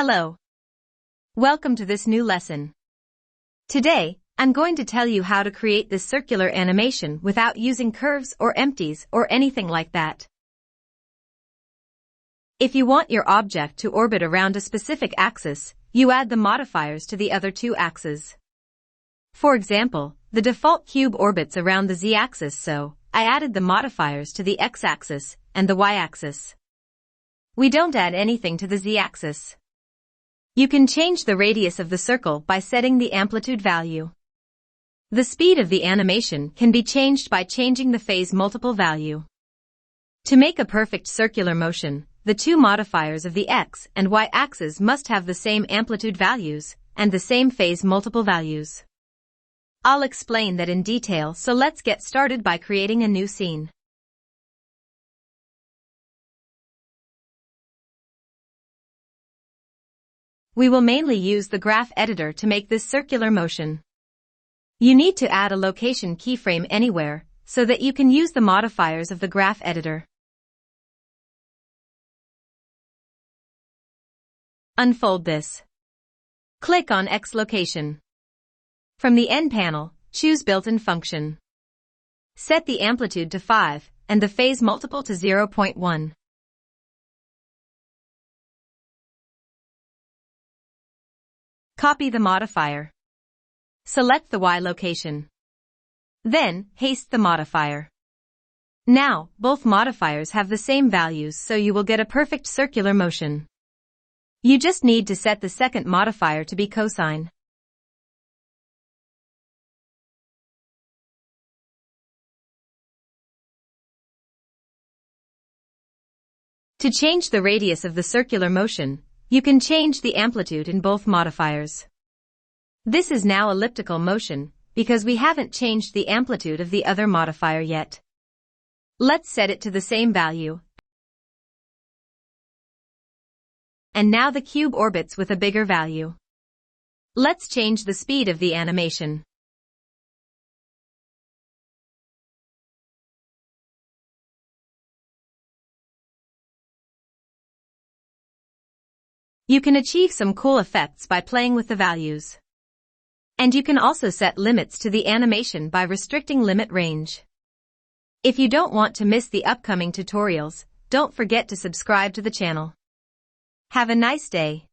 Hello. Welcome to this new lesson. Today, I'm going to tell you how to create this circular animation without using curves or empties or anything like that. If you want your object to orbit around a specific axis, you add the modifiers to the other two axes. For example, the default cube orbits around the z-axis, so I added the modifiers to the x-axis and the y-axis. We don't add anything to the z-axis. You can change the radius of the circle by setting the amplitude value. The speed of the animation can be changed by changing the phase multiple value. To make a perfect circular motion, the two modifiers of the x and y axes must have the same amplitude values and the same phase multiple values. I'll explain that in detail, so let's get started by creating a new scene. We will mainly use the graph editor to make this circular motion. You need to add a location keyframe anywhere so that you can use the modifiers of the graph editor. Unfold this. Click on X location. From the N panel, choose built-in function. Set the amplitude to 5 and the phase multiple to 0.1. Copy the modifier. Select the Y location. Then, paste the modifier. Now, both modifiers have the same values, so you will get a perfect circular motion. You just need to set the second modifier to be cosine. To change the radius of the circular motion, you can change the amplitude in both modifiers. This is now elliptical motion because we haven't changed the amplitude of the other modifier yet. Let's set it to the same value. And now the cube orbits with a bigger value. Let's change the speed of the animation. You can achieve some cool effects by playing with the values. And you can also set limits to the animation by restricting limit range. If you don't want to miss the upcoming tutorials, don't forget to subscribe to the channel. Have a nice day.